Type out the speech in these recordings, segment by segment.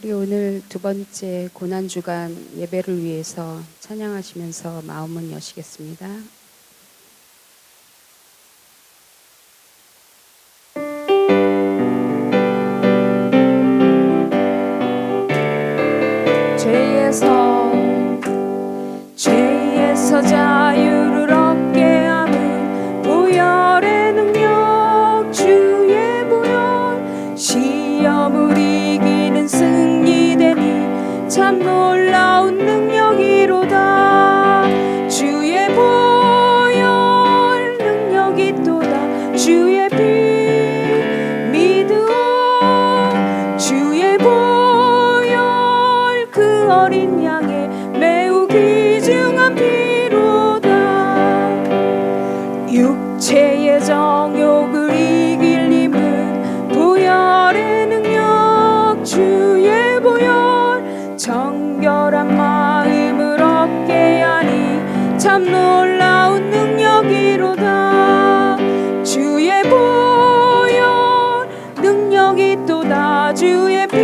우리 오늘 두 번째 고난주간 예배를 위해서 찬양하시면서 마음을 여시겠습니다. 죄에서 자유를 얻게 함은 보혈의 능력 주의 보혈 시험을 이기는 승리되니 참 놀라운 능력이로다. 주의 보혈 능력이 또다. 주의 피 믿으오. 주의 보혈 그 어린 양의 매우 귀중한 피로다. 육체의 정욕을 이길 힘은 보혈의 능력 주의 보혈 정결한 마음을 얻게 하니 참 놀라운 능력이로다. 주의 보혈 능력이 또다. 주의 피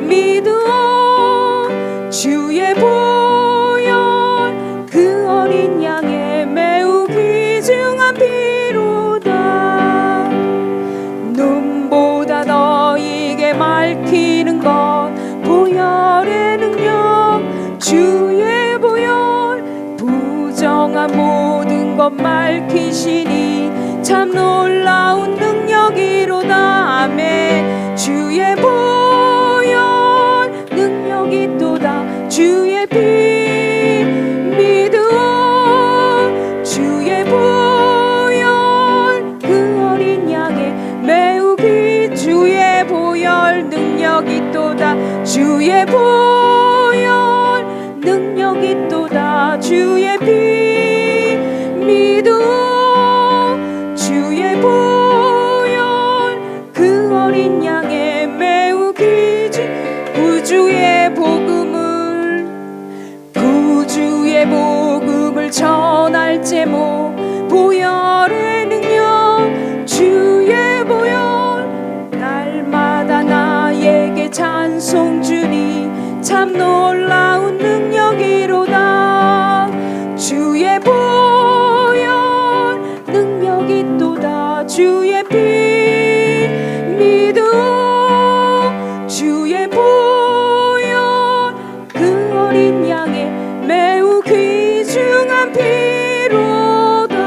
믿으오. 주의 보혈 그 어린 양의 매우 귀중한 피로다. 눈보다 너에게 밝히는 것 보혈의 능력 주의 보혈 부정한 모든 것 밝히시니 참 놀라운 능력이로다. 아멘. 주의 보혈 능력이 또다. 주의 피 믿으오. 주의 보혈 그 어린 양의 매우 주의 보혈 능력이 또다. 주의 보혈 능력이 또다. 주의 피 믿으오. 주의 보혈 그 어린 양의 매우 구주의 복음을 전할 제목 보혈의 능력 주의 보혈 날마다 나에게 찬송 주니 참 놀라운 능력이로다. 주의 보혈 능력이 또다. 주의 피 믿으오. 주의 보혈 그 어린 양의 매우 귀중한 피로다.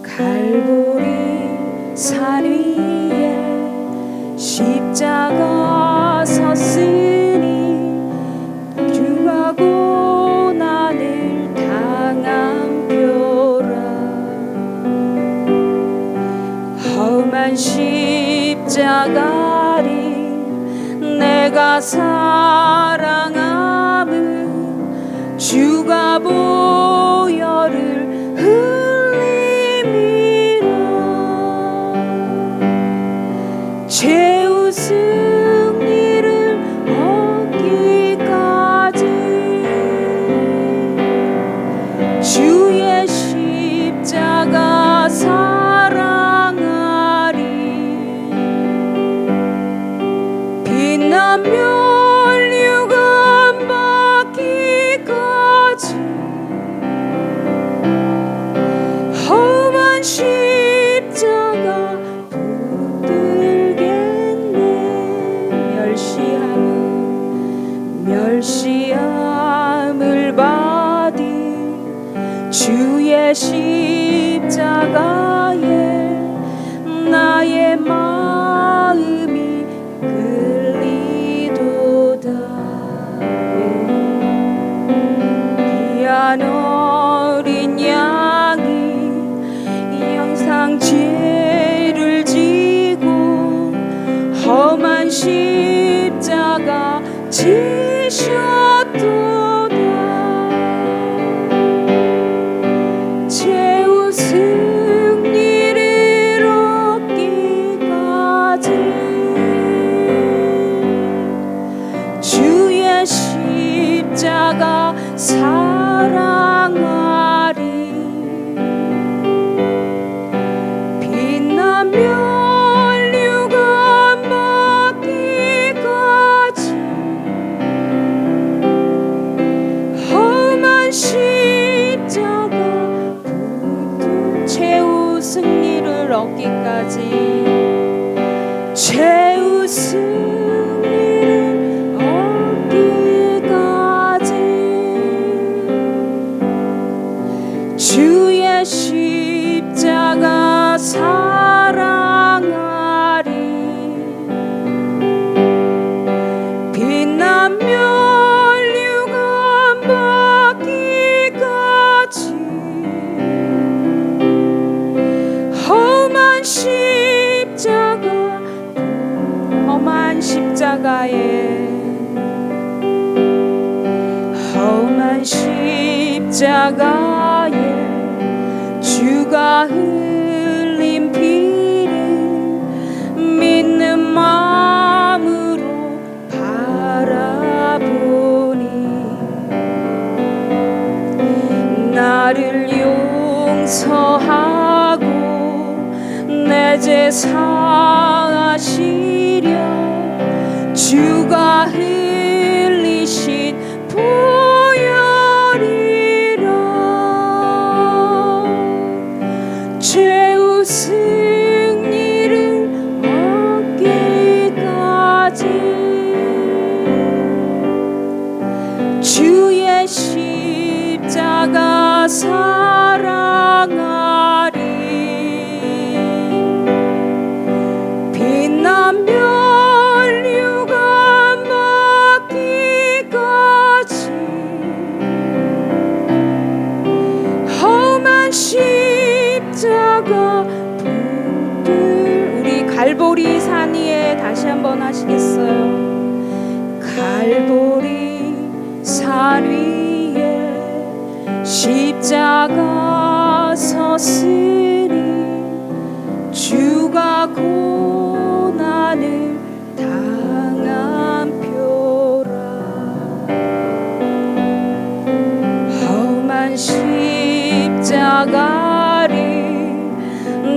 갈보리 산 위에 십자가 섰으니 주가 고난을 당한 뼈라. 험한 십자가를 내가 사랑함은 주가 보혈을 최후 승리를 얻기까지 주의 십자가 사랑하리. 빛난 멸류관 받기까지 험한 십자가 멸시함을 받이 주의 십자가에 나의 마음이 끌리도다. 귀한 어린 양이 항상 죄를 지고 험한 십자가 지셨도다. 최후 승리 사랑하리. 빛나면 유감 받기까지 험한 십자가 붙들 최후 승리를 얻기까지 최후 승리를 얻기까지 주의 십자가 사랑하리. 빛나면 유감 받기까지 험한 십자가에 주가 흘린 피를 믿는 마음으로 바라보니 나를 용서하고 내 죄 사하시려 주가 흘리신 보혈이라 최후 승리를 얻기까지 주의 십자가 사랑하리. 빛나면 십자가 붙들 우리 갈보리 산 위에 다시 한번 하시겠어요? 갈보리 산 위에 십자가 섰으니 주가 고난을 당한 표라. 험한 십자가를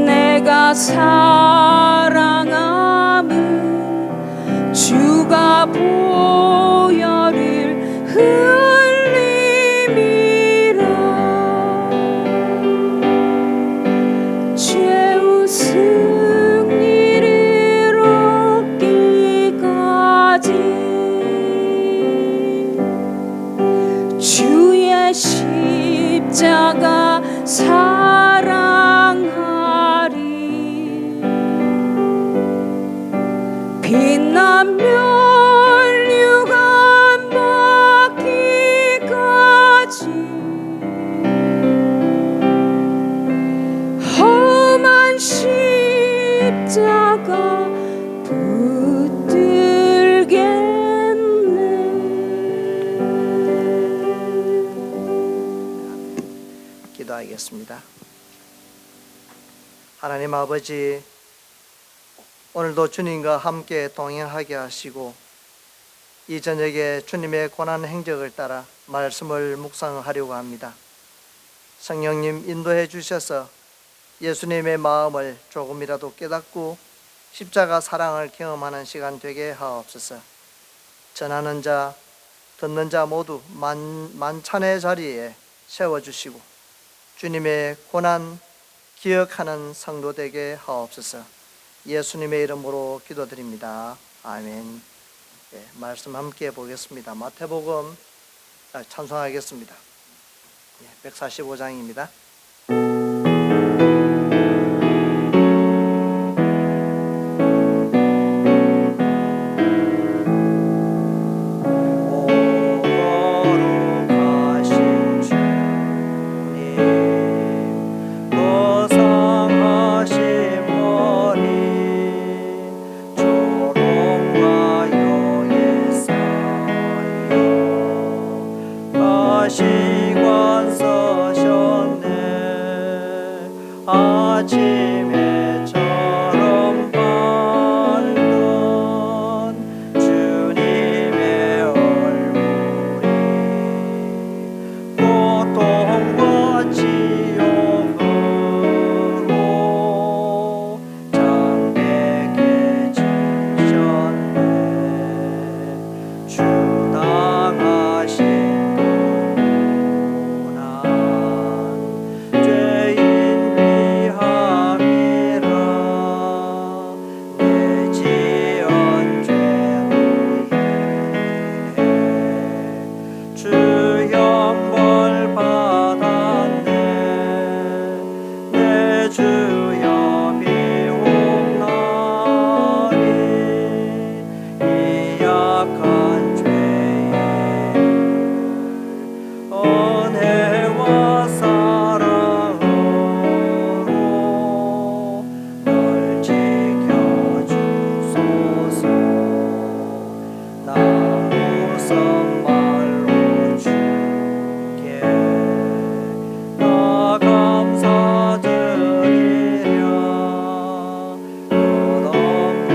내가 사랑함은 주가 보혈을 흘림이라 최후 승리를 얻기까지 주의 십자가 사랑하리. 빛나면 유감 받기까지 험한 십자가 붙들겠네. 기도하겠습니다. 하나님 아버지, 오늘도 주님과 함께 동행하게 하시고 이 저녁에 주님의 고난 행적을 따라 말씀을 묵상하려고 합니다. 성령님 인도해 주셔서 예수님의 마음을 조금이라도 깨닫고 십자가 사랑을 경험하는 시간 되게 하옵소서. 전하는 자, 듣는 자 모두 만찬의 자리에 세워주시고 주님의 고난 기억하는 성도 되게 하옵소서. 예수님의 이름으로 기도드립니다. 아멘. 네, 말씀 함께 보겠습니다. 마태복음 찬송하겠습니다. 145장입니다. 시관 서셨네. 아침에 처럼 밝던 주님의 얼굴이 은혜와 사랑으로 널 지켜주소서. 나 우선 말로 주께 나 감사드리랴. 끝없는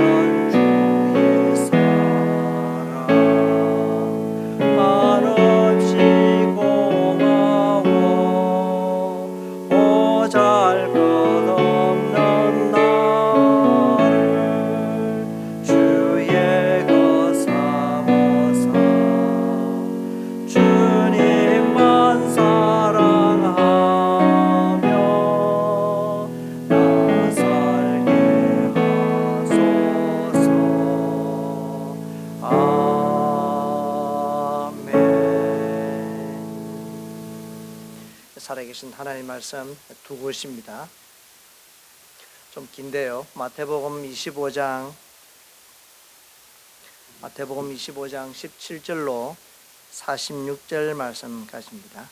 주의 사랑 한없이 고마워. 보잘것없는 나를 주의 것 삼으사 주님만 사랑하며 나 살게 하소서. 아멘. 살아계신 하나님 말씀 두 곳입니다. 좀 긴데요. 마태복음 25장 17절로 46절 말씀까지입니다.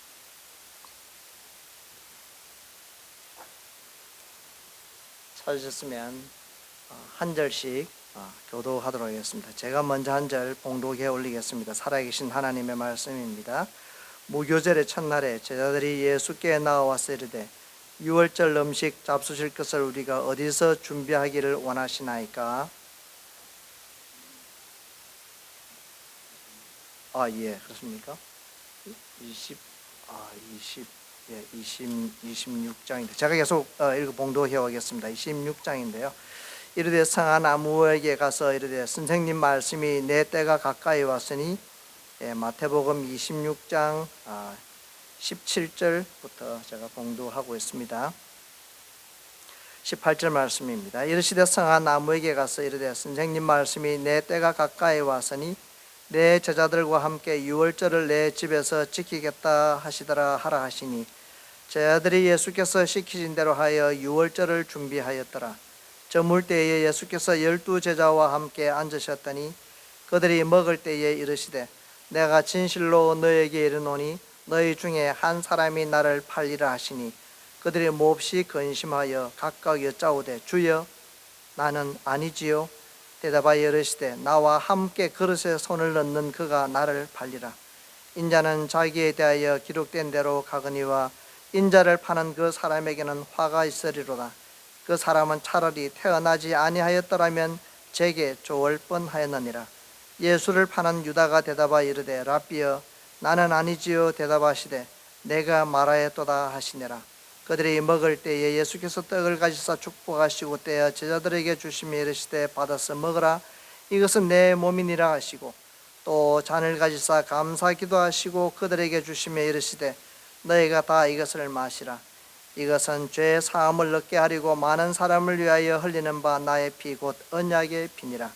찾으셨으면 한 절씩 교도하도록 하겠습니다. 제가 먼저 한 절 봉독해 올리겠습니다. 살아계신 하나님의 말씀입니다. 무교절의 첫날에 제자들이 예수께 나와서 이르되 유월절 음식 잡수실 것을 우리가 어디서 준비하기를 원하시나이까? 예, 그렇습니까? 26장인데 제가 계속 봉독해 오겠습니다. 26장인데요. 이르되 성한 아무에게 가서 이르되 선생님 말씀이 내 때가 가까이 왔으니, 마태복음 26장 17절부터 제가 봉독하고 있습니다. 18절 말씀입니다. 이르시되 성한 나무에게 가서 이르되 선생님 말씀이 내 때가 가까이 왔으니 내 제자들과 함께 유월절을 내 집에서 지키겠다 하시더라 하라 하시니, 제자들이 예수께서 시키신 대로 하여 유월절을 준비하였더라. 저물 때에 예수께서 12 제자와 함께 앉으셨더니 그들이 먹을 때에 이르시되 내가 진실로 너에게 이르노니 너희 중에 한 사람이 나를 팔리라 하시니, 그들이 몹시 근심하여 각각 여짜오되 주여 나는 아니지요. 대답하여 이르시되 나와 함께 그릇에 손을 넣는 그가 나를 팔리라. 인자는 자기에 대하여 기록된 대로 가거니와 인자를 파는 그 사람에게는 화가 있으리로다. 그 사람은 차라리 태어나지 아니하였더라면 제게 좋을 뻔하였느니라. 예수를 파는 유다가 대답하여 이르되 랍비여 나는 아니지요. 대답하시되 내가 말하였도다 하시니라. 그들이 먹을 때에 예수께서 떡을 가지사 축복하시고 떼어 제자들에게 주시며 이르시되 받아서 먹으라. 이것은 내 몸이니라 하시고, 또 잔을 가지사 감사 기도하시고 그들에게 주시며 이르시되 너희가 다 이것을 마시라. 이것은 죄 사함을 얻게 하리고 많은 사람을 위하여 흘리는 바 나의 피 곧 언약의 피니라.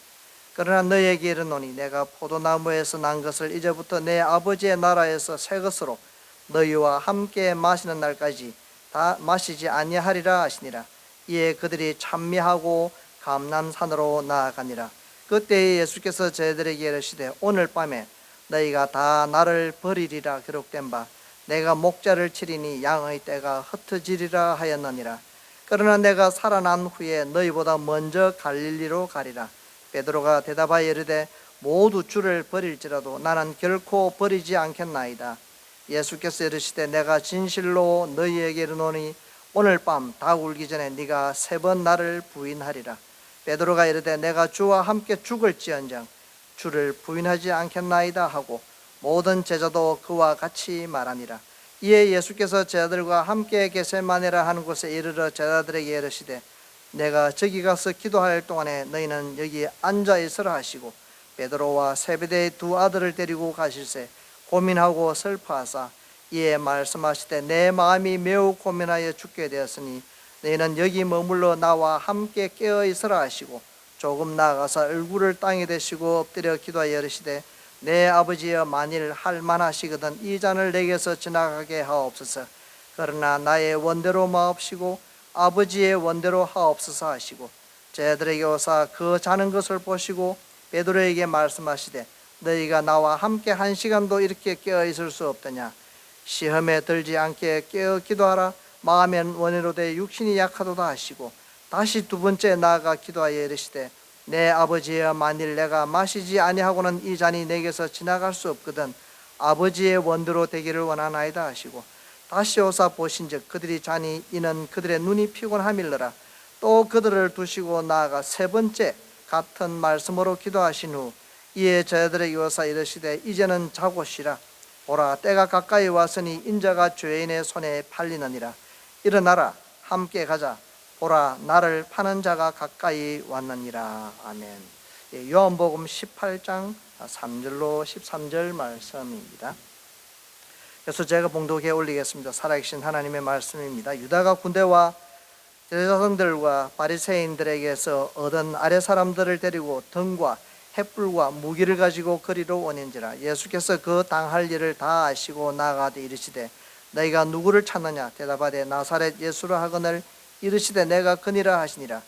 그러나 너희에게 이르노니 내가 포도나무에서 난 것을 이제부터 내 아버지의 나라에서 새 것으로 너희와 함께 마시는 날까지 다 마시지 아니하리라 하시니라. 이에 그들이 찬미하고 감람산으로 나아가니라. 그때에 예수께서 저희들에게 이르시되 오늘 밤에 너희가 다 나를 버리리라 기록된 바 내가 목자를 치리니 양의 떼가 흩어지리라 하였느니라. 그러나 내가 살아난 후에 너희보다 먼저 갈릴리로 가리라. 베드로가 대답하여 이르되 모두 주를 버릴지라도 나는 결코 버리지 않겠나이다. 예수께서 이르시되 내가 진실로 너희에게 이르노니 오늘 밤 닭 울기 전에 네가 3번 나를 부인하리라. 베드로가 이르되 내가 주와 함께 죽을지언정 주를 부인하지 않겠나이다 하고 모든 제자도 그와 같이 말하니라. 이에 예수께서 제자들과 함께 겟세마네라 하는 곳에 이르러 제자들에게 이르시되 내가 저기 가서 기도할 동안에 너희는 여기 앉아 있으라 하시고, 베드로와 세베대의 2 아들을 데리고 가실새 고민하고 슬퍼하사 이에 말씀하시되 내 마음이 매우 고민하여 죽게 되었으니 너희는 여기 머물러 나와 함께 깨어 있으라 하시고, 조금 나아가서 얼굴을 땅에 대시고 엎드려 기도하여 이르시되 내 아버지여 만일 할만하시거든 이 잔을 내게서 지나가게 하옵소서. 그러나 나의 원대로 마옵시고 아버지의 원대로 하옵소서 하시고, 제자들에게 오사 그 자는 것을 보시고 베드로에게 말씀하시되 너희가 나와 함께 1시간도 이렇게 깨어 있을 수 없더냐. 시험에 들지 않게 깨어 기도하라. 마음엔 원해로되 육신이 약하도다 하시고 다시 두 번째 나아가 기도하여 이르시되 내 아버지여, 만일 내가 마시지 아니하고는 이 잔이 내게서 지나갈 수 없거든 아버지의 원대로 되기를 원하나이다 하시고 다시 오사 보신즉 그들이 자니 이는 그들의 눈이 피곤함일러라. 또 그들을 두시고 나아가 세 번째 같은 말씀으로 기도하신 후 이에 저희들에게 오사 이르시되 이제는 자고 쉬라. 보라, 때가 가까이 왔으니 인자가 죄인의 손에 팔리느니라. 일어나라, 함께 가자. 보라, 나를 파는 자가 가까이 왔느니라. 아멘. 요한복음 18장 3절로 13절 말씀입니다. 그래서 제가 봉독해 올리겠습니다. 살아계신 하나님의 말씀입니다. 유다가 군대와 제사장들과 바리새인들에게서 얻은 아랫 사람들을 데리고 등과 횃불과 무기를 가지고 거리로 오는지라. 예수께서 그 당할 일을 다 아시고 나아가되 이르시되 너희가 누구를 찾느냐? 대답하되 나사렛 예수라 하거늘 이르시되 내가 그니라 하시니라.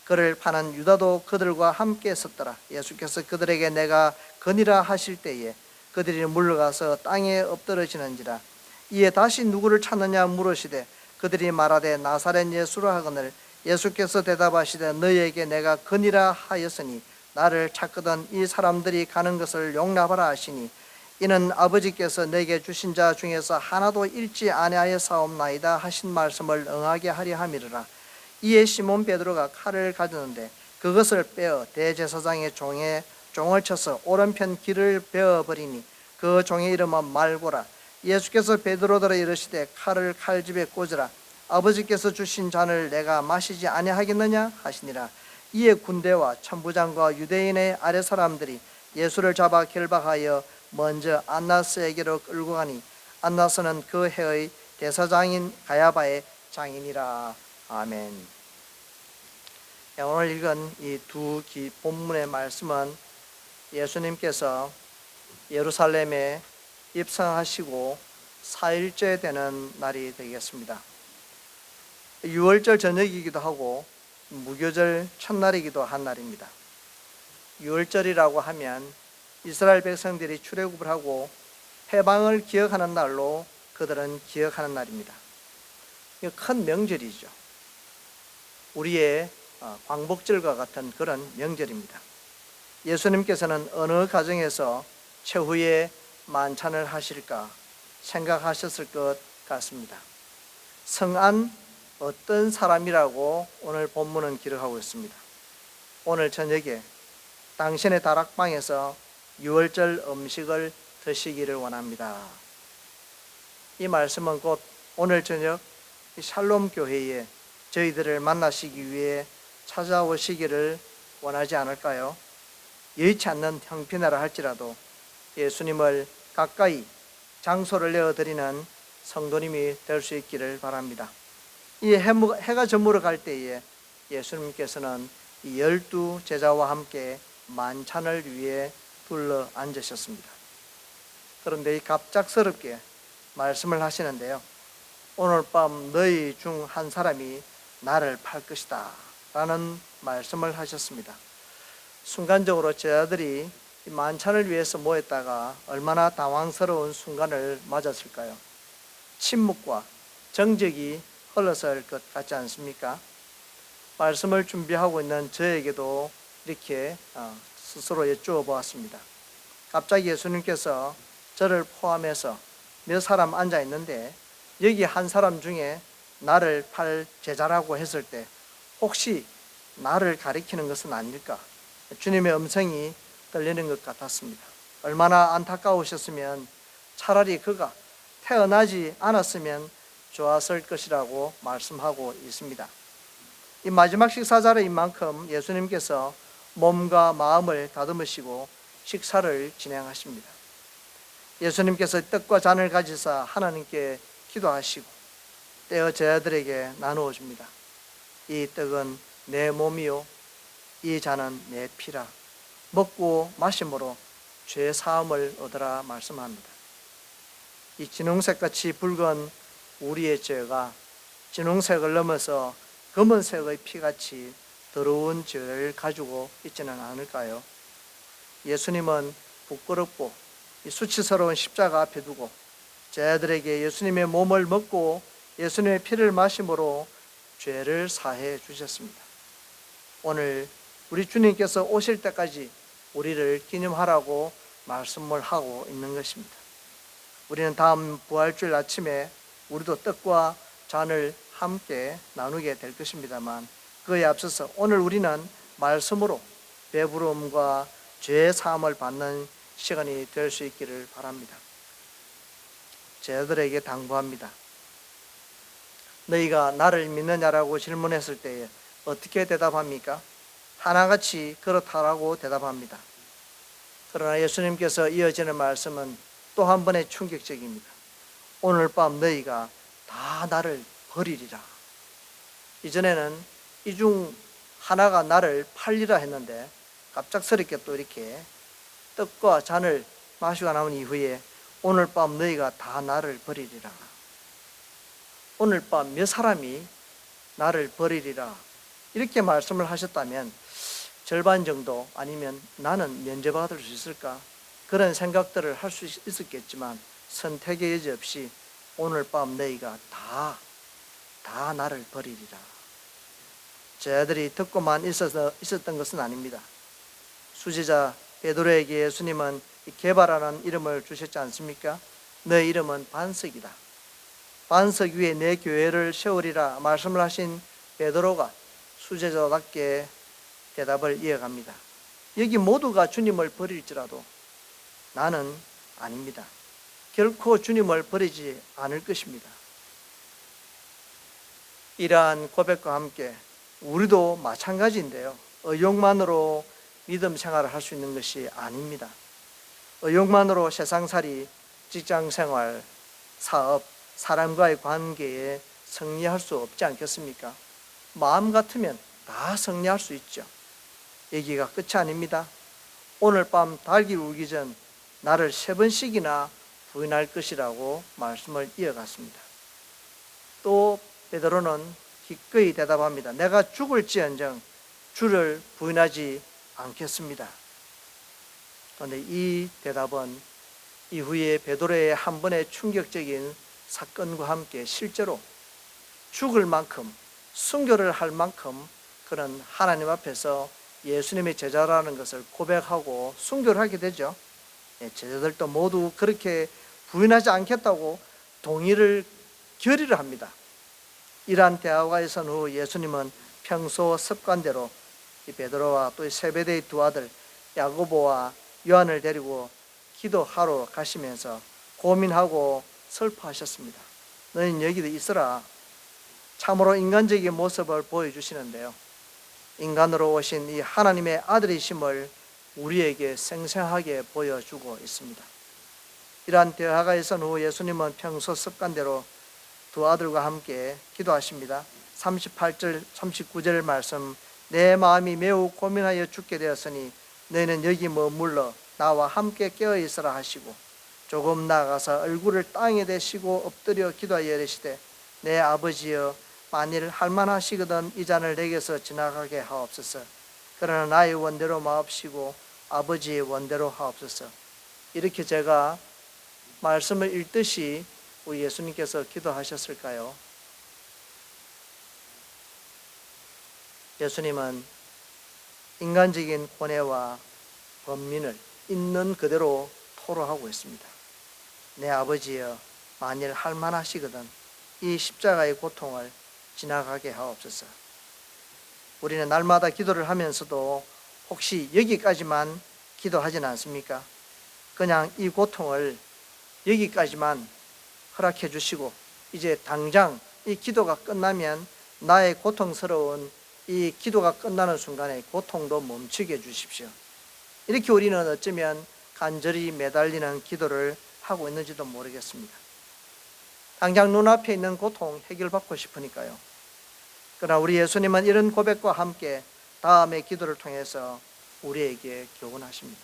그를 파는 유다도 그들과 함께 섰더라. 예수께서 그들에게 내가 그니라 하실 때에 그들이 물러가서 땅에 엎드러지는지라. 이에 다시 누구를 찾느냐 물으시되 그들이 말하되 나사렛 예수라 하거늘 예수께서 대답하시되 너희에게 내가 그니라 하였으니 나를 찾거든 이 사람들이 가는 것을 용납하라 하시니 이는 아버지께서 내게 주신 자 중에서 하나도 잃지 아니하였사옵나이다 하신 말씀을 응하게 하려 함이르라. 이에 시몬 베드로가 칼을 가졌는데 그것을 빼어 대제사장의 종을 쳐서 오른편 귀를 베어버리니 그 종의 이름은 말고라. 예수께서 베드로더러 이르시되 칼을 칼집에 꽂으라. 아버지께서 주신 잔을 내가 마시지 아니하겠느냐 하시니라. 이에 군대와 천부장과 유대인의 아랫 사람들이 예수를 잡아 결박하여 먼저 안나스에게로 끌고 가니 안나스는 그 해의 대사장인 가야바의 장인이라. 아멘. 오늘 읽은 이 두 본문의 말씀은 예수님께서 예루살렘에 입성하시고 4일째 되는 날이 되겠습니다. 6월절 저녁이기도 하고 무교절 첫날이기도 한 날입니다. 6월절이라고 하면 이스라엘 백성들이 출애굽을 하고 해방을 기억하는 날로 그들은 기억하는 날입니다. 큰 명절이죠. 우리의 광복절과 같은 그런 명절입니다. 예수님께서는 어느 가정에서 최후의 만찬을 하실까 생각하셨을 것 같습니다. 성안 어떤 사람이라고 오늘 본문은 기록하고 있습니다. 오늘 저녁에 당신의 다락방에서 6월절 음식을 드시기를 원합니다. 이 말씀은 곧 오늘 저녁 샬롬 교회에 저희들을 만나시기 위해 찾아오시기를 원하지 않을까요? 여의치 않는 형편이라 할지라도 예수님을 가까이 장소를 내어드리는 성도님이 될 수 있기를 바랍니다. 이 해가 저물어 갈 때에 예수님께서는 이 12 제자와 함께 만찬을 위해 둘러 앉으셨습니다. 그런데 이 갑작스럽게 말씀을 하시는데요. 오늘 밤 너희 중 한 사람이 나를 팔 것이다 라는 말씀을 하셨습니다. 순간적으로 제자들이 이 만찬을 위해서 모였다가 얼마나 당황스러운 순간을 맞았을까요? 침묵과 정적이 흘러설 것 같지 않습니까? 말씀을 준비하고 있는 저에게도 이렇게 스스로 여쭈어 보았습니다. 갑자기 예수님께서 저를 포함해서 몇 사람 앉아 있는데 여기 한 사람 중에 나를 팔 제자라고 했을 때 혹시 나를 가리키는 것은 아닐까? 주님의 음성이 들리는 것 같았습니다. 얼마나 안타까우셨으면 차라리 그가 태어나지 않았으면 좋았을 것이라고 말씀하고 있습니다. 이 마지막 식사 자리인 만큼 예수님께서 몸과 마음을 다듬으시고 식사를 진행하십니다. 예수님께서 떡과 잔을 가지사 하나님께 기도하시고 떼어 제자들에게 나누어 줍니다. 이 떡은 내 몸이요 이 잔은 내 피라. 먹고 마심으로 죄 사함을 얻으라 말씀합니다. 이 진홍색같이 붉은 우리의 죄가 진홍색을 넘어서 검은색의 피같이 더러운 죄를 가지고 있지는 않을까요? 예수님은 부끄럽고 이 수치스러운 십자가 앞에 두고 저희들에게 예수님의 몸을 먹고 예수님의 피를 마심으로 죄를 사해 주셨습니다. 오늘 우리 주님께서 오실 때까지 우리를 기념하라고 말씀을 하고 있는 것입니다. 우리는 다음 부활주일 아침에 우리도 떡과 잔을 함께 나누게 될 것입니다만, 그에 앞서서 오늘 우리는 말씀으로 배부름과 죄 사함을 받는 시간이 될 수 있기를 바랍니다. 저희들에게 당부합니다. 너희가 나를 믿느냐라고 질문했을 때에 어떻게 대답합니까? 하나같이 그렇다라고 대답합니다. 그러나 예수님께서 이어지는 말씀은 또 한 번의 충격적입니다. 오늘 밤 너희가 다 나를 버리리라. 이전에는 이 중 하나가 나를 팔리라 했는데 갑작스럽게 또 이렇게 떡과 잔을 마시고 나온 이후에 오늘 밤 너희가 다 나를 버리리라. 오늘 밤 몇 사람이 나를 버리리라 이렇게 말씀을 하셨다면 절반 정도 아니면 나는 면제받을 수 있을까? 그런 생각들을 할 수 있었겠지만 선택의 여지 없이 오늘 밤 너희가 다 나를 버리리라. 저희들이 듣고만 있었던 것은 아닙니다. 수제자 베드로에게 예수님은 개바라는 이름을 주셨지 않습니까? 너의 이름은 반석이다. 반석 위에 내 교회를 세우리라 말씀을 하신 베드로가 수제자답게 대답을 이어갑니다. 여기 모두가 주님을 버릴지라도 나는 아닙니다. 결코 주님을 버리지 않을 것입니다. 이러한 고백과 함께 우리도 마찬가지인데요. 의욕만으로 믿음 생활을 할 수 있는 것이 아닙니다. 의욕만으로 세상살이, 직장생활, 사업, 사람과의 관계에 승리할 수 없지 않겠습니까? 마음 같으면 다 승리할 수 있죠. 얘기가 끝이 아닙니다. 오늘 밤 닭이 울기 전 나를 3번씩이나 부인할 것이라고 말씀을 이어갔습니다. 또 베드로는 기꺼이 대답합니다. 내가 죽을지언정 주를 부인하지 않겠습니다. 그런데 이 대답은 이후에 베드로의 한 번의 충격적인 사건과 함께 실제로 죽을 만큼 순교를 할 만큼 그런 하나님 앞에서 예수님의 제자라는 것을 고백하고 순교를 하게 되죠. 제자들도 모두 그렇게 부인하지 않겠다고 결의를 합니다. 이러한 대화가 있은 후 예수님은 평소 습관대로 이 베드로와 또 세베대의 두 아들 야고보와 요한을 데리고 기도하러 가시면서 고민하고 슬퍼하셨습니다. 너희는 여기도 있으라. 참으로 인간적인 모습을 보여주시는데요. 인간으로 오신 이 하나님의 아들이심을 우리에게 생생하게 보여주고 있습니다. 이러한 대화가 있은 후 예수님은 평소 습관대로 두 아들과 함께 기도하십니다. 38절, 39절 말씀, 내 마음이 매우 고민하여 죽게 되었으니 너희는 여기 머물러 나와 함께 깨어 있으라 하시고 조금 나아가서 얼굴을 땅에 대시고 엎드려 기도하여 이르시되 내 아버지여 만일 할만하시거든 이 잔을 내게서 지나가게 하옵소서. 그러나 나의 원대로 마옵시고 아버지의 원대로 하옵소서. 이렇게 제가 말씀을 읽듯이 우리 예수님께서 기도하셨을까요? 예수님은 인간적인 고뇌와 번민을 있는 그대로 토로하고 있습니다. 내 아버지여 만일 할만하시거든 이 십자가의 고통을 지나가게 하옵소서. 우리는 날마다 기도를 하면서도 혹시 여기까지만 기도하진 않습니까? 그냥 이 고통을 여기까지만 허락해 주시고 이제 당장 이 기도가 끝나면 나의 고통스러운 이 기도가 끝나는 순간에 고통도 멈추게 해 주십시오. 이렇게 우리는 어쩌면 간절히 매달리는 기도를 하고 있는지도 모르겠습니다. 당장 눈앞에 있는 고통 해결받고 싶으니까요. 그러나 우리 예수님은 이런 고백과 함께 다음의 기도를 통해서 우리에게 교훈하십니다.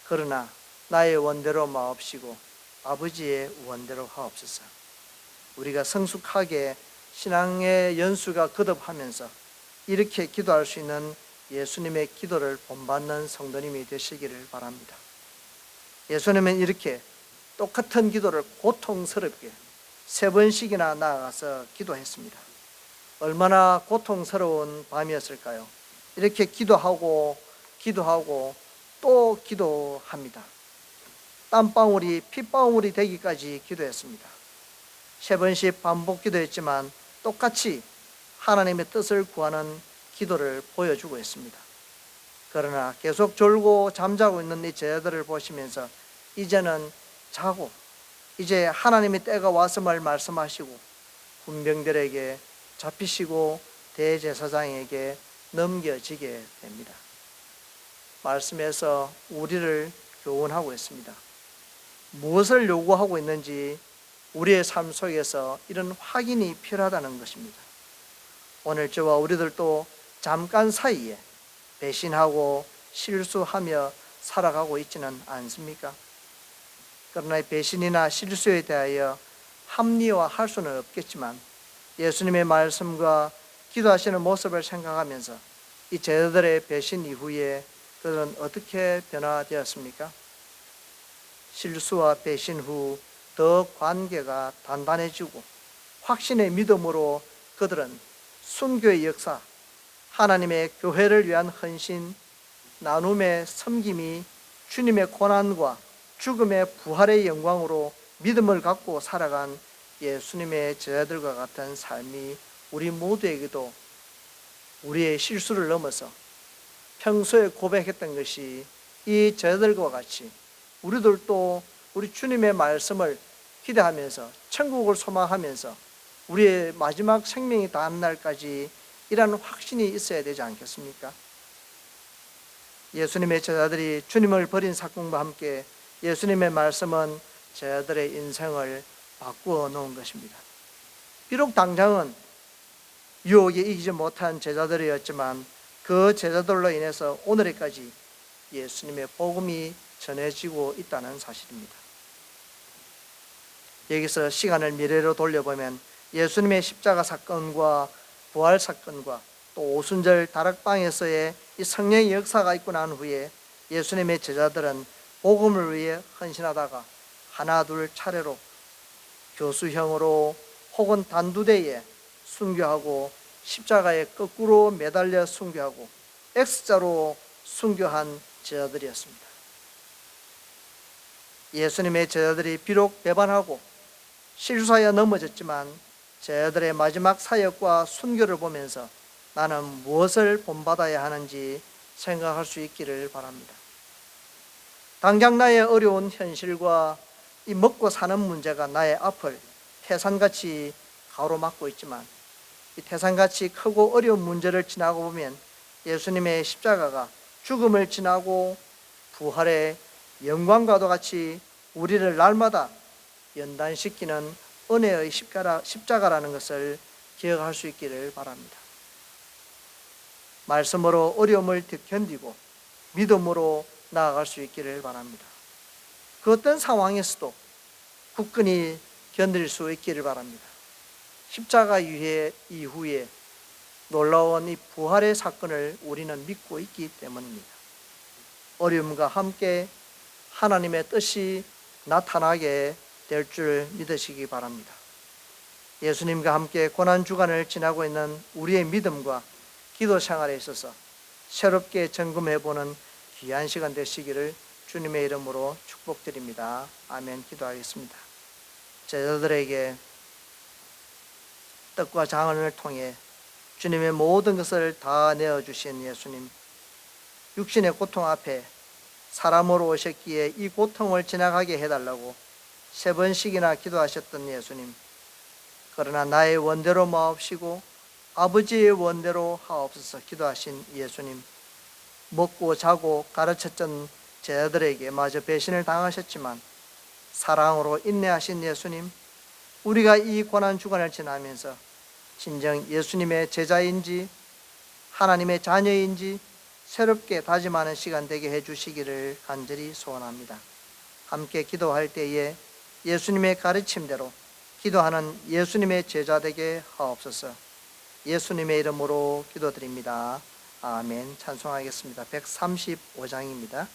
그러나 나의 원대로 마옵시고 아버지의 원대로 하옵소서. 우리가 성숙하게 신앙의 연수가 거듭하면서 이렇게 기도할 수 있는 예수님의 기도를 본받는 성도님이 되시기를 바랍니다. 예수님은 이렇게 똑같은 기도를 고통스럽게 3번씩이나 나아가서 기도했습니다. 얼마나 고통스러운 밤이었을까요? 이렇게 기도하고 또 기도합니다. 땀방울이 핏방울이 되기까지 기도했습니다. 3번씩 반복 기도했지만 똑같이 하나님의 뜻을 구하는 기도를 보여주고 있습니다. 그러나 계속 졸고 잠자고 있는 이 제자들을 보시면서 이제는 자고 이제 하나님의 때가 왔음을 말씀하시고 군병들에게 잡히시고 대제사장에게 넘겨지게 됩니다. 말씀에서 우리를 교훈하고 있습니다. 무엇을 요구하고 있는지 우리의 삶 속에서 이런 확인이 필요하다는 것입니다. 오늘 저와 우리들도 잠깐 사이에 배신하고 실수하며 살아가고 있지는 않습니까? 그러나 배신이나 실수에 대하여 합리화할 수는 없겠지만 예수님의 말씀과 기도하시는 모습을 생각하면서 이 제자들의 배신 이후에 그들은 어떻게 변화되었습니까? 실수와 배신 후 더 관계가 단단해지고 확신의 믿음으로 그들은 순교의 역사, 하나님의 교회를 위한 헌신, 나눔의 섬김이 주님의 고난과 죽음의 부활의 영광으로 믿음을 갖고 살아간 예수님의 제자들과 같은 삶이 우리 모두에게도 우리의 실수를 넘어서 평소에 고백했던 것이 이 제자들과 같이 우리들도 우리 주님의 말씀을 기대하면서 천국을 소망하면서 우리의 마지막 생명이 닿는 날까지 이런 확신이 있어야 되지 않겠습니까? 예수님의 제자들이 주님을 버린 사건과 함께 예수님의 말씀은 제자들의 인생을 바꾸어 놓은 것입니다. 비록 당장은 유혹에 이기지 못한 제자들이었지만 그 제자들로 인해서 오늘까지 예수님의 복음이 전해지고 있다는 사실입니다. 여기서 시간을 미래로 돌려보면 예수님의 십자가 사건과 부활 사건과 또 오순절 다락방에서의 이 성령의 역사가 있고 난 후에 예수님의 제자들은 복음을 위해 헌신하다가 하나 둘 차례로 교수형으로 혹은 단두대에 순교하고 십자가에 거꾸로 매달려 순교하고 X자로 순교한 제자들이었습니다. 예수님의 제자들이 비록 배반하고 실수하여 넘어졌지만 제자들의 마지막 사역과 순교를 보면서 나는 무엇을 본받아야 하는지 생각할 수 있기를 바랍니다. 당장 나의 어려운 현실과 이 먹고 사는 문제가 나의 앞을 태산같이 가로막고 있지만 이 태산같이 크고 어려운 문제를 지나고 보면 예수님의 십자가가 죽음을 지나고 부활의 영광과도 같이 우리를 날마다 연단시키는 은혜의 십자가라는 것을 기억할 수 있기를 바랍니다. 말씀으로 어려움을 견디고 믿음으로 나아갈 수 있기를 바랍니다. 그 어떤 상황에서도 굳건히 견딜 수 있기를 바랍니다. 십자가 이후에 놀라운 이 부활의 사건을 우리는 믿고 있기 때문입니다. 어려움과 함께 하나님의 뜻이 나타나게 될 줄 믿으시기 바랍니다. 예수님과 함께 고난주간을 지나고 있는 우리의 믿음과 기도 생활에 있어서 새롭게 점검해보는 귀한 시간 되시기를 주님의 이름으로 축복드립니다. 아멘. 기도하겠습니다. 제자들에게 떡과 장을 통해 주님의 모든 것을 다 내어주신 예수님, 육신의 고통 앞에 사람으로 오셨기에 이 고통을 지나가게 해달라고 3번씩이나 기도하셨던 예수님, 그러나 나의 원대로 마옵시고 아버지의 원대로 하옵소서 기도하신 예수님, 먹고 자고 가르쳤던 제자들에게 마저 배신을 당하셨지만 사랑으로 인내하신 예수님, 우리가 이 고난주간을 지나면서 진정 예수님의 제자인지 하나님의 자녀인지 새롭게 다짐하는 시간 되게 해주시기를 간절히 소원합니다. 함께 기도할 때에 예수님의 가르침대로 기도하는 예수님의 제자 되게 하옵소서. 예수님의 이름으로 기도드립니다. 아멘. 찬송하겠습니다. 135장입니다.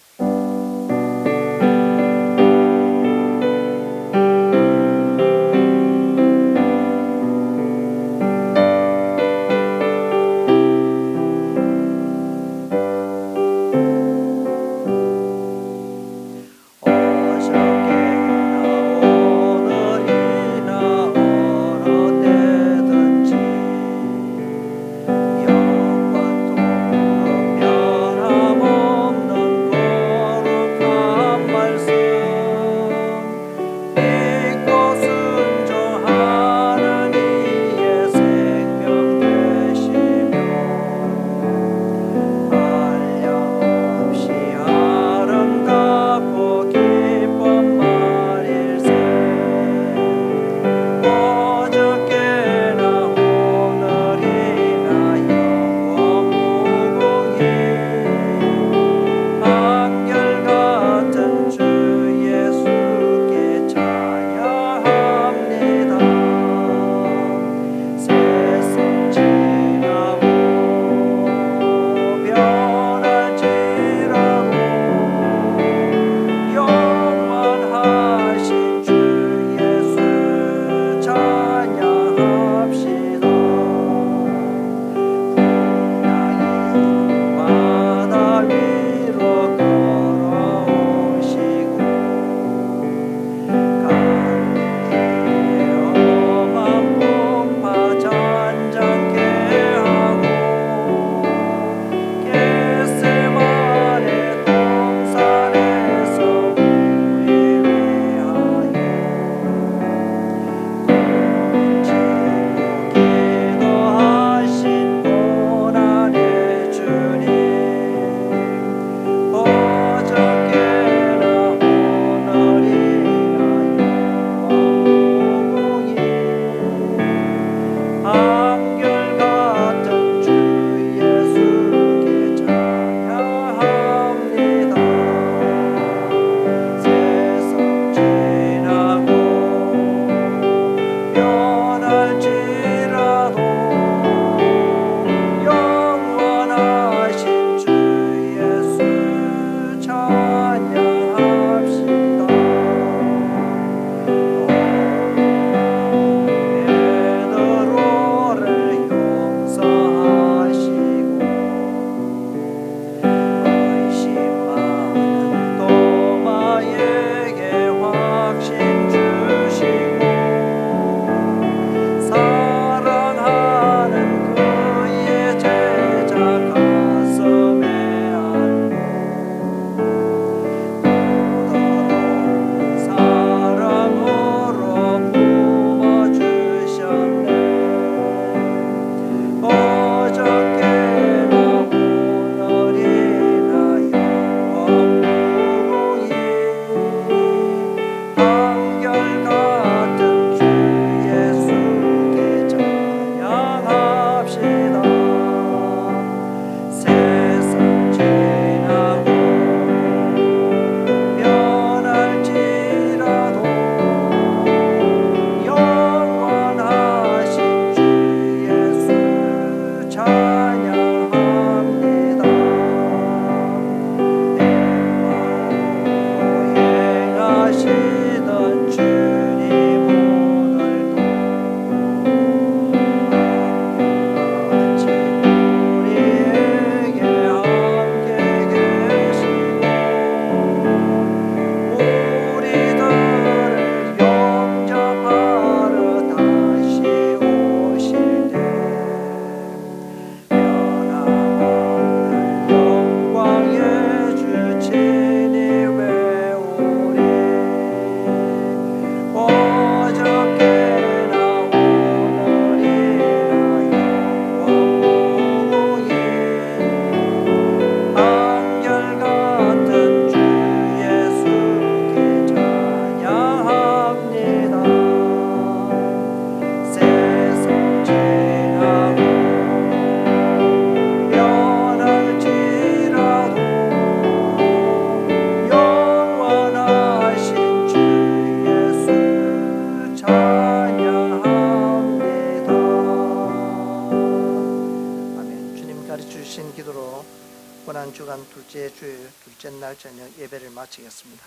둘째 주 둘째 날 저녁 예배를 마치겠습니다.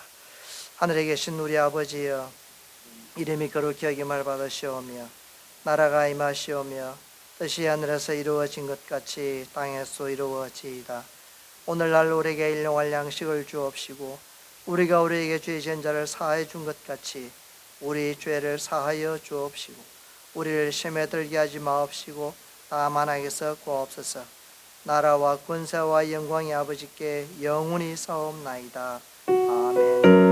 하늘에 계신 우리 아버지여, 이름이 거룩히 여김을 받으시오며 나라가 임하시오며 뜻이 하늘에서 이루어진 것 같이 땅에서 이루어지이다. 오늘날 우리에게 일용할 양식을 주옵시고 우리가 우리에게 죄 지은 자를 사하여 준 것 같이 우리 죄를 사하여 주옵시고 우리를 시험에 들게 하지 마옵시고 다만 악에서 구하옵소서. 나라와 권세와 영광이 아버지께 영원히 사옵나이다. 아멘.